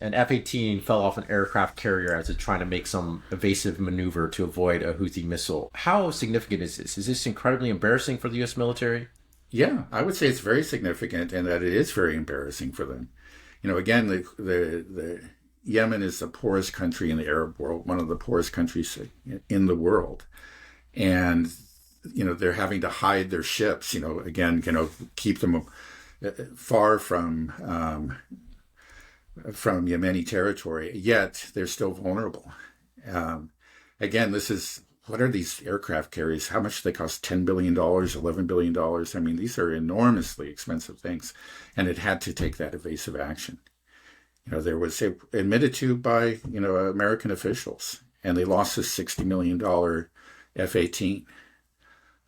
An F-18 fell off an aircraft carrier as it's trying to make some evasive maneuver to avoid a Houthi missile. How significant is this? Is this incredibly embarrassing for the U.S. military? Yeah, I would say it's very significant and that it is very embarrassing for them. Again, the Yemen is the poorest country in the Arab world, one of the poorest countries in the world. And, they're having to hide their ships, again, keep them far from Yemeni territory, yet they're still vulnerable. Again, what are these aircraft carriers? How much do they cost? $10 billion, $11 billion. I mean, these are enormously expensive things. And it had to take that evasive action. There was admitted to by, American officials, and they lost a $60 million F-18.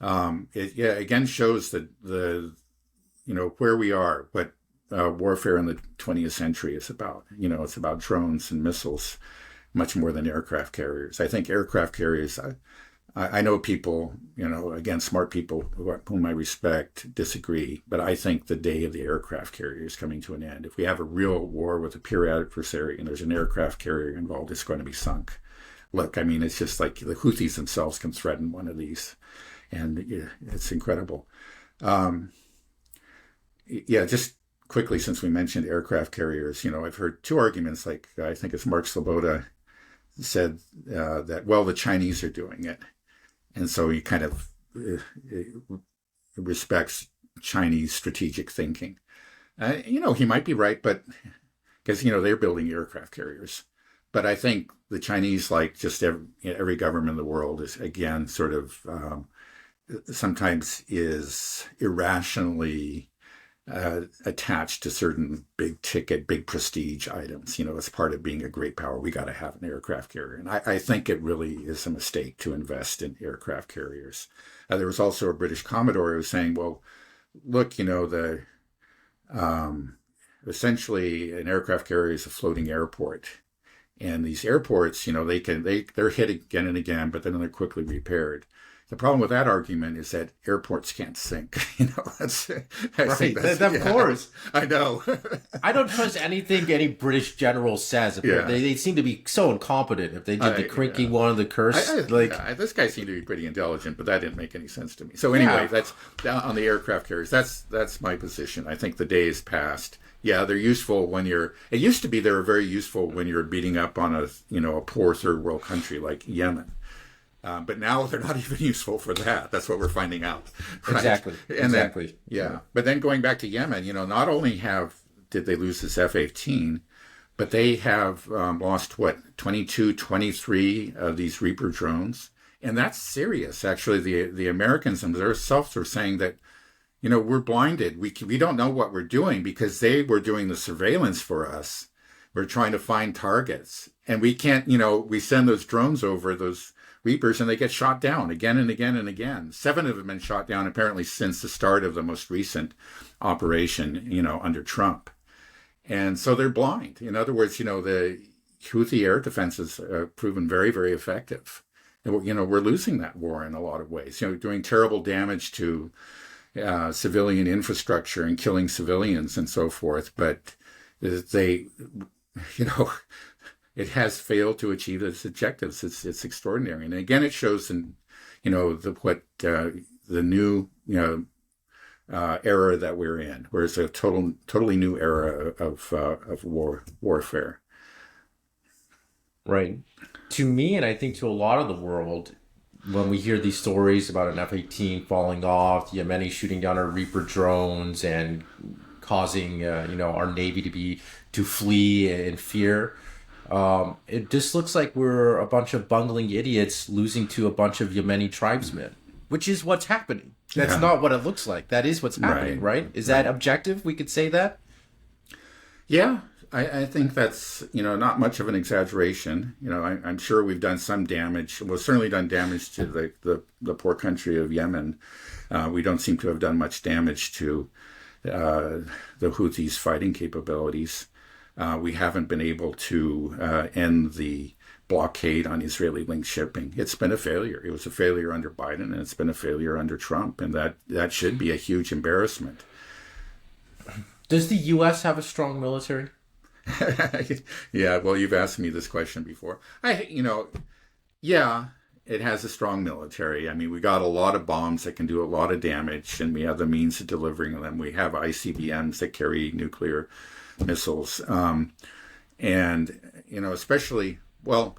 Again shows that where we are, what warfare in the 20th century is about. It's about drones and missiles, much more than aircraft carriers. I think aircraft carriers, I know people, again, smart people whom I respect disagree, but I think the day of the aircraft carrier is coming to an end. If we have a real war with a peer adversary and there's an aircraft carrier involved, it's going to be sunk. Look, I mean, it's just like the Houthis themselves can threaten one of these, and it's incredible. Just quickly, since we mentioned aircraft carriers, I've heard two arguments. Like I think it's Mark Sloboda said that, well, the Chinese are doing it, and so he kind of respects Chinese strategic thinking. He might be right, but because they're building aircraft carriers. But I think the Chinese, like just every government in the world, is again sort of sometimes is irrationally attached to certain big ticket, big prestige items. As part of being a great power, we got to have an aircraft carrier. And I think it really is a mistake to invest in aircraft carriers. There was also a British Commodore who was saying, well, look, essentially an aircraft carrier is a floating airport. And these airports, they're hit again and again, but then they're quickly repaired. The problem with that argument is that airports can't sink. Of course. I know. I don't trust anything any British general says. They seem to be so incompetent. If they did the cranky one of the curse, this guy seemed to be pretty intelligent, but that didn't make any sense to me. So anyway, that's on the aircraft carriers. That's my position. I think the day is past. Yeah, they're useful when it used to be they were very useful when you're beating up on a poor third world country like Yemen. But now they're not even useful for that. That's what we're finding out. Right? Exactly. Exactly. Then, But then going back to Yemen, not only did they lose this F-18, but they have lost 22, 23 of these Reaper drones. And that's serious. Actually, the Americans themselves are saying that, we're blinded. We don't know what we're doing because they were doing the surveillance for us. We're trying to find targets. And we can't, we send those drones over, those Reapers, and they get shot down again and again and again. 7 of them have been shot down apparently since the start of the most recent operation, under Trump. And so they're blind. In other words, the Houthi air defenses have proven very, very effective. And we're losing that war in a lot of ways, doing terrible damage to civilian infrastructure and killing civilians and so forth. But they, it has failed to achieve its objectives. It's extraordinary, and again, it shows in the new era that we're in, where it's a totally new era of warfare. Right. To me, and I think to a lot of the world, when we hear these stories about an F-18 falling off, the Yemeni shooting down our Reaper drones and causing our Navy to flee in fear. It just looks like we're a bunch of bungling idiots losing to a bunch of Yemeni tribesmen, which is what's happening. That's not what it looks like. That is what's happening, right? Is that objective? We could say that? Yeah, I think that's, not much of an exaggeration. I'm sure we've done some damage. We've certainly done damage to the poor country of Yemen. We don't seem to have done much damage to the Houthis' fighting capabilities. We haven't been able to end the blockade on Israeli-linked shipping. It's been a failure. It was a failure under Biden, and it's been a failure under Trump, and that should be a huge embarrassment. Does the U.S. have a strong military? Yeah, well, you've asked me this question before. Yeah, it has a strong military. I mean, we got a lot of bombs that can do a lot of damage, and we have the means of delivering them. We have ICBMs that carry nuclear missiles, and especially well,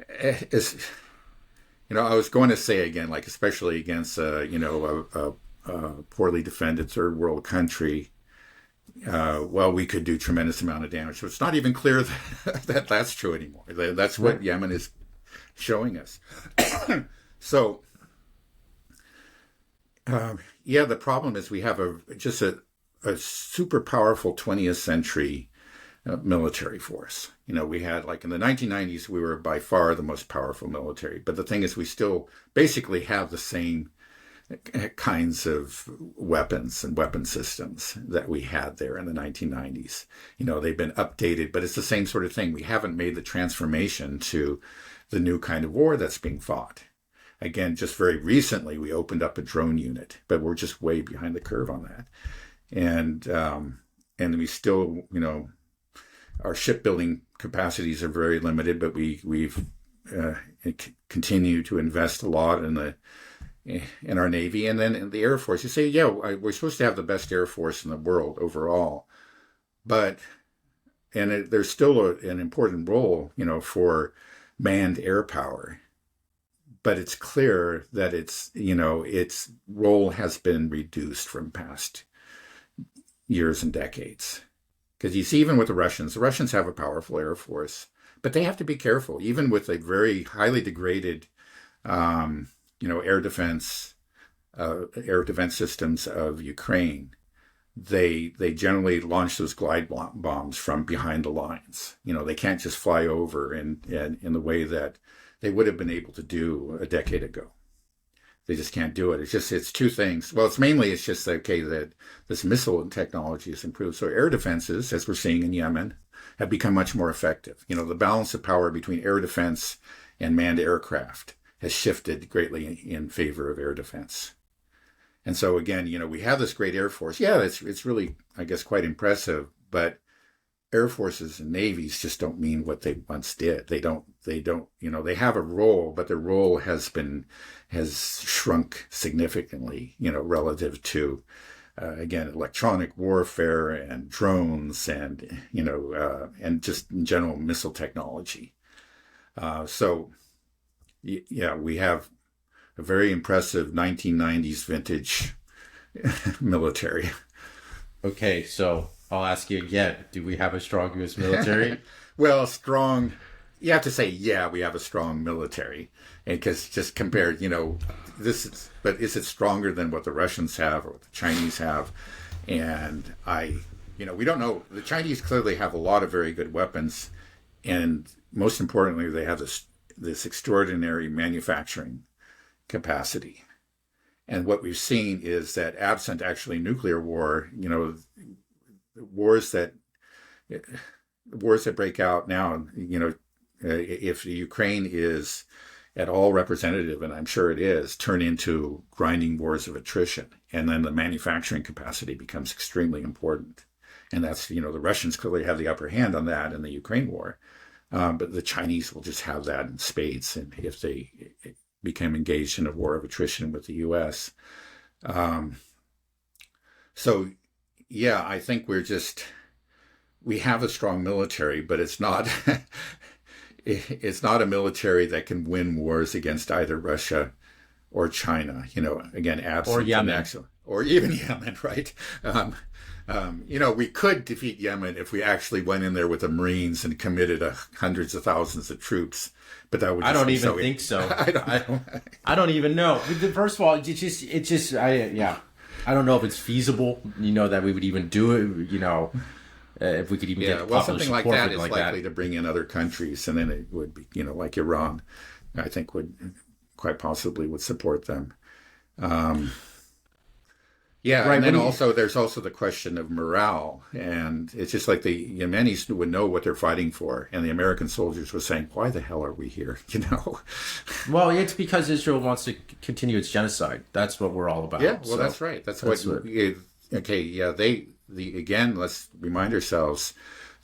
it's I was going to say again, like especially against a poorly defended third world country. Well, we could do tremendous amount of damage. So it's not even clear that that's true anymore. That's what Yemen is showing us. So, yeah, the problem is we have just a super powerful 20th century military force. We had like in the 1990s, we were by far the most powerful military. But the thing is, we still basically have the same kinds of weapons and weapon systems that we had there in the 1990s. They've been updated, but it's the same sort of thing. We haven't made the transformation to the new kind of war that's being fought. Again, just very recently, we opened up a drone unit, but we're just way behind the curve on that. And we still, our shipbuilding capacities are very limited, but we've continued to invest a lot in our Navy. And then in the Air Force, you say, yeah, we're supposed to have the best Air Force in the world overall. But, there's still an important role, for manned air power. But it's clear that its role has been reduced from past years and decades. Because you see, even with the Russians have a powerful Air Force, but they have to be careful, even with a very highly degraded air defense systems of Ukraine. They generally launch those glide bombs from behind the lines. They can't just fly over in the way that they would have been able to do a decade ago. They just can't do it. It's two things. Well, it's just okay that this missile technology has improved. So air defenses, as we're seeing in Yemen, have become much more effective. The balance of power between air defense and manned aircraft has shifted greatly in favor of air defense. And so again, we have this great Air Force. Yeah, it's really, I guess, quite impressive, but Air Forces and Navies just don't mean what they once did. They don't, they have a role, but their role has shrunk significantly, relative to, again, electronic warfare and drones and, and just in general missile technology. So yeah, we have a very impressive 1990s vintage military. Okay, so I'll ask you again. Do we have a strong U.S. military? Well, strong. You have to say, yeah, we have a strong military. Because just compared, but is it stronger than what the Russians have or what the Chinese have? And we don't know. The Chinese clearly have a lot of very good weapons. And most importantly, they have this extraordinary manufacturing capacity. And what we've seen is that absent actually nuclear war, wars that break out now, if Ukraine is at all representative, and I'm sure it is, turn into grinding wars of attrition. And then the manufacturing capacity becomes extremely important. And that's, the Russians clearly have the upper hand on that in the Ukraine war. But the Chinese will just have that in spades, and if they became engaged in a war of attrition with the U.S. So, yeah, I think we have a strong military, but it's not it's not a military that can win wars against either Russia or China. Again, absent or Yemen, or even Yemen, right? We could defeat Yemen if we actually went in there with the Marines and committed hundreds of thousands of troops. But that would. I don't even think so. I don't even know. First of all, I don't know if it's feasible. That we would even do it. If we could even get something like that is likely to bring in other countries, and then it would be, like Iran, I think would quite possibly would support them. Yeah, right, and then there's also the question of morale, and it's just like the Yemenis would know what they're fighting for, and the American soldiers were saying, "Why the hell are we here?" Well, it's because Israel wants to continue its genocide. That's what we're all about. Yeah, well, that's right. That's what. Okay, yeah, again, let's remind ourselves,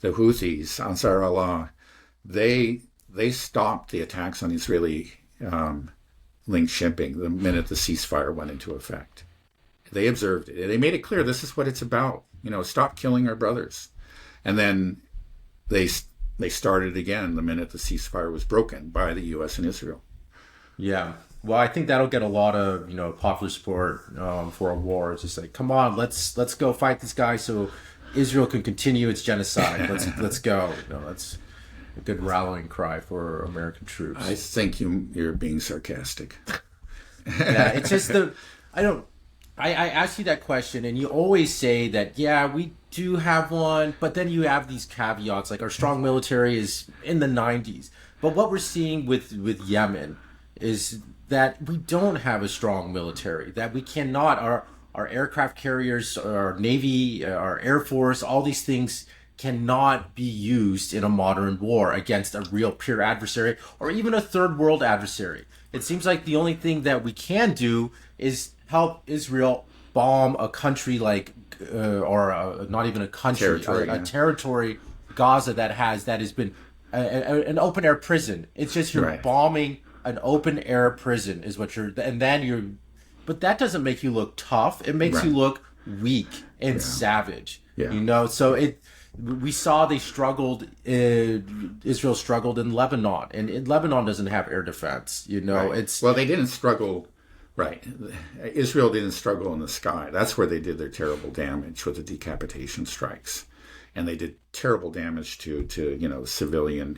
the Houthis, Ansar Allah, they stopped the attacks on Israeli linked shipping the minute the ceasefire went into effect. They observed it. They made it clear this is what it's about. Stop killing our brothers. And then they started again the minute the ceasefire was broken by the U.S. and Israel. Yeah. Well, I think that'll get a lot of popular support for a war. It's just like, come on, let's go fight this guy so Israel can continue its genocide. Let's go. That's a good rallying cry for American troops. I think you're being sarcastic. Yeah, it's just I asked you that question, and you always say that, yeah, we do have one, but then you have these caveats, like our strong military is in the 90s. But what we're seeing with Yemen is that we don't have a strong military, that we cannot, our aircraft carriers, our Navy, our Air Force, all these things cannot be used in a modern war against a real peer adversary or even a third world adversary. It seems like the only thing that we can do is help Israel bomb a country like, not even a country, a territory, Gaza that has been an open air prison. It's just you're bombing an open air prison is what but that doesn't make you look tough. It makes you look weak and savage. Yeah. So we saw they struggled. Israel struggled in Lebanon, and Lebanon doesn't have air defense. They didn't struggle. Right. Israel didn't struggle in the sky. That's where they did their terrible damage with the decapitation strikes. And they did terrible damage to civilian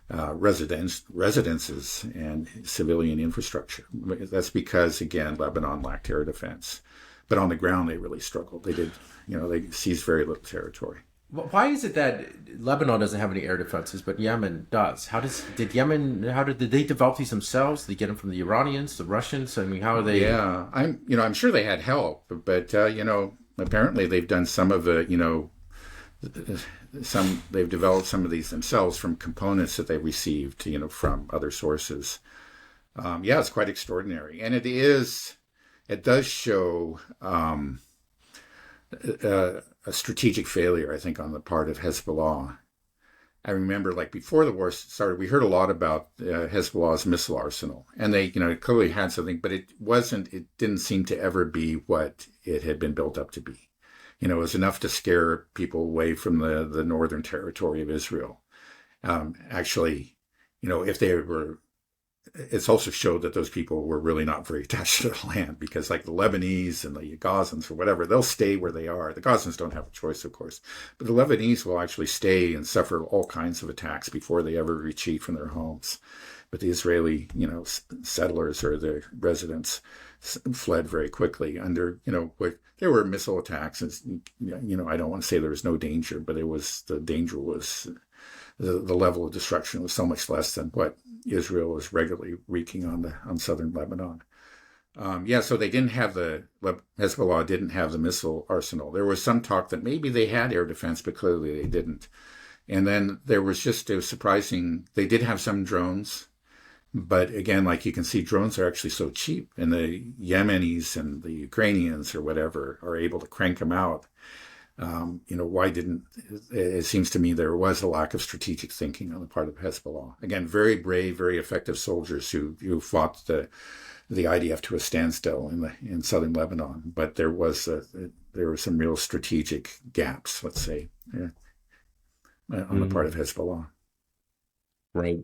residences and civilian infrastructure. That's because, again, Lebanon lacked air defense. But on the ground, they really struggled. They did, they seized very little territory. Why is it that Lebanon doesn't have any air defenses, but Yemen does? How did they develop these themselves? Did they get them from the Iranians, the Russians? I mean, how are they? Yeah, I'm sure they had help, but apparently they've done some of the, they've developed some of these themselves from components that they received, from other sources. It's quite extraordinary, and it does show a strategic failure, I think, on the part of Hezbollah. I remember, before the war started, we heard a lot about Hezbollah's missile arsenal, and they, clearly had something, but it didn't seem to ever be what it had been built up to be. It was enough to scare people away from the northern territory of Israel. Actually, if they were, it's also showed that those people were really not very attached to the land, because the Lebanese and the Gazans or whatever, they'll stay where they are. The Gazans don't have a choice, of course, but the Lebanese will actually stay and suffer all kinds of attacks before they ever retreat from their homes. But the Israeli, settlers or the residents fled very quickly under, there were missile attacks. And, I don't want to say there was no danger, but the danger was, the level of destruction was so much less than what Israel was regularly wreaking on southern Lebanon. So they didn't have Hezbollah didn't have the missile arsenal. There was some talk that maybe they had air defense, but clearly they didn't. And then there was surprising, they did have some drones, but again, you can see, drones are actually so cheap, and the Yemenis and the Ukrainians or whatever are able to crank them out. It seems to me there was a lack of strategic thinking on the part of Hezbollah. Again, very brave, very effective soldiers who fought the IDF to a standstill in southern Lebanon. But there were some real strategic gaps, let's say, on the part of Hezbollah. Right.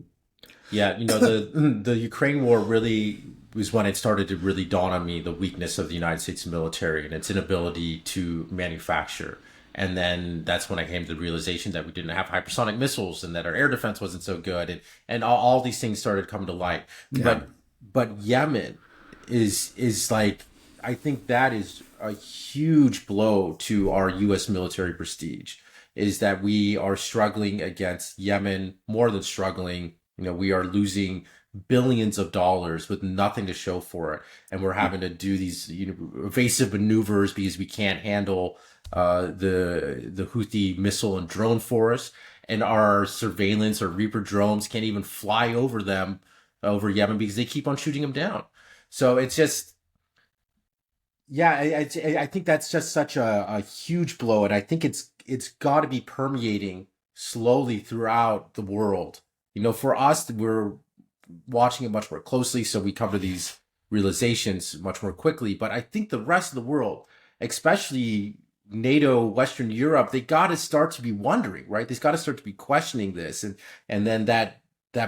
Yeah, the Ukraine war really was when it started to really dawn on me the weakness of the United States military and its inability to manufacture. And then that's when I came to the realization that we didn't have hypersonic missiles and that our air defense wasn't so good, and all these things started coming to light. Yeah. But Yemen is I think that is a huge blow to our U.S. military prestige, is that we are struggling against Yemen, more than struggling. We are losing billions of dollars with nothing to show for it, and we're having to do these evasive maneuvers because we can't handle the Houthi missile and drone force, and our surveillance or Reaper drones can't even fly over Yemen because they keep on shooting them down. So it's just, Yeah, I think that's just such a huge blow, and I think it's got to be permeating slowly throughout the world. For us, we're watching it much more closely, so we cover these realizations much more quickly. But I think the rest of the world, especially NATO, Western Europe, they got to start to be wondering, right? They've got to start to be questioning this, and then that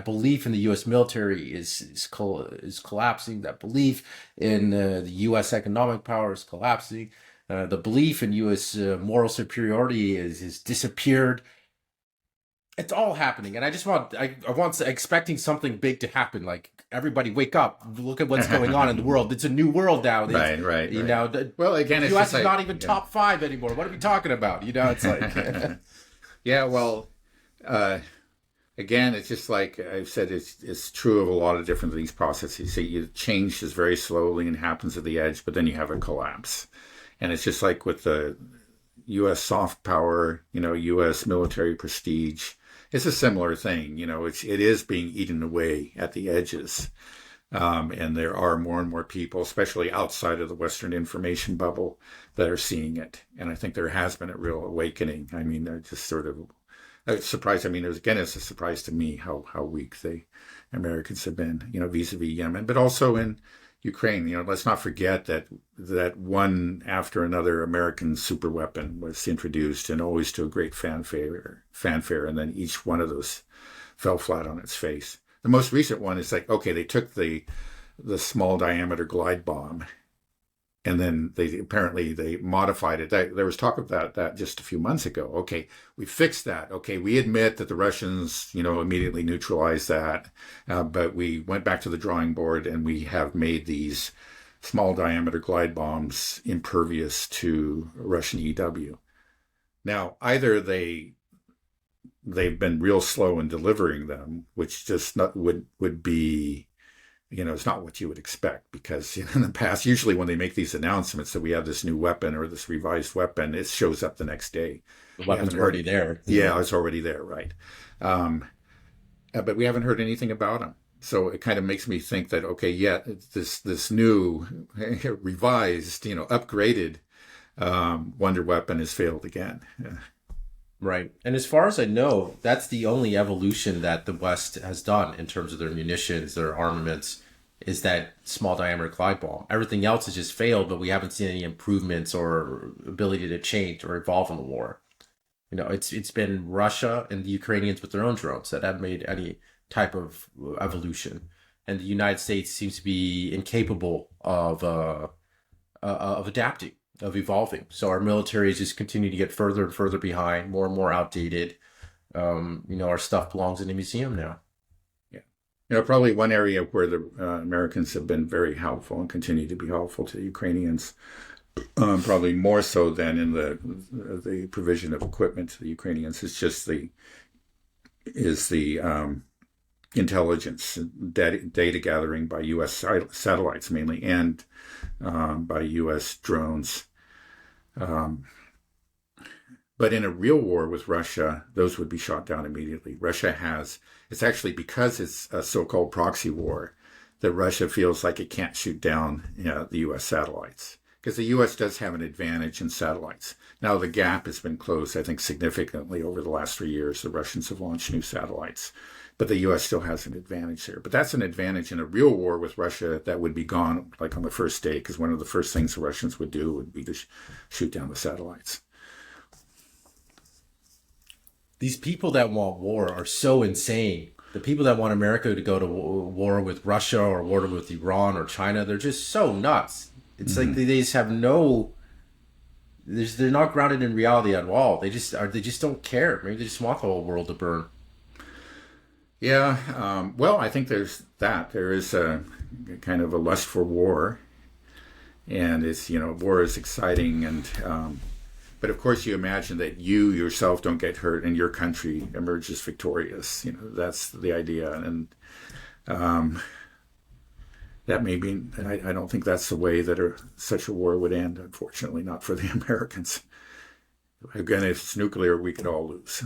belief in the U.S. military is collapsing. That belief in the U.S. economic power is collapsing. The belief in U.S. Moral superiority is disappeared. It's all happening, and I want expecting something big to happen. Like, everybody, wake up! Look at what's going on in the world. It's a new world now. Right. Well, again, the it's U.S. just is like, not even top five anymore. What are we talking about? It's like, yeah. Well, again, it's just like I've said. It's true of a lot of different these processes. Change is very slowly and happens at the edge, but then you have a collapse, and it's just like with the U.S. soft power, U.S. military prestige. It's a similar thing, it is being eaten away at the edges. And there are more and more people, especially outside of the Western information bubble, that are seeing it. And I think there has been a real awakening. I mean, they're just sort of surprised. I mean, it's a surprise to me how weak the Americans have been, vis-a-vis Yemen, but also in Ukraine. Let's not forget that one after another American superweapon was introduced, and always to a great fanfare, and then each one of those fell flat on its face. The most recent one is like, okay, they took the small diameter glide bomb, and then they modified it. There was talk of that just a few months ago. Okay, we fixed that. Okay, we admit that the Russians, immediately neutralized that, but we went back to the drawing board, and we have made these small diameter glide bombs impervious to Russian EW. Now, either they've been real slow in delivering them, which just would be, it's not what you would expect, because in the past, usually when they make these announcements that we have this new weapon or this revised weapon, it shows up the next day. The weapon's already there. Yeah, it's already there, right? But we haven't heard anything about them. So it kind of makes me think that, okay, yeah, this new revised, upgraded wonder weapon has failed again. Right. And as far as I know, that's the only evolution that the West has done in terms of their munitions, their armaments, is that small diameter glide bomb. Everything else has just failed, but we haven't seen any improvements or ability to change or evolve in the war. It's been Russia and the Ukrainians with their own drones that have made any type of evolution. And the United States seems to be incapable of adapting, of evolving. So our military is just continue to get further and further behind, more and more outdated. Our stuff belongs in a museum now. Yeah. Probably one area where the Americans have been very helpful and continue to be helpful to the Ukrainians, probably more so than in the provision of equipment to the Ukrainians, is just the intelligence, data gathering by U.S. satellites mainly, and by U.S. drones. But in a real war with Russia, those would be shot down immediately. It's actually because it's a so-called proxy war that Russia feels like it can't shoot down the U.S. satellites. Because the U.S. does have an advantage in satellites. Now, the gap has been closed, I think, significantly over the last 3 years. The Russians have launched new satellites. But the U.S. still has an advantage there. But that's an advantage in a real war with Russia that would be gone like on the first day, because one of the first things the Russians would do would be to shoot down the satellites. These people that want war are so insane. The people that want America to go to war with Russia or war with Iran or China, they're just so nuts. It's like they just have they're not grounded in reality at all. They just don't care. Maybe they just want the whole world to burn. Yeah, well, I think there's that. There is a kind of a lust for war, and it's war is exciting, and but of course you imagine that you yourself don't get hurt and your country emerges victorious. That's the idea, and that may be. I don't think that's the way that such a war would end. Unfortunately, not for the Americans. Again, if it's nuclear, we could all lose.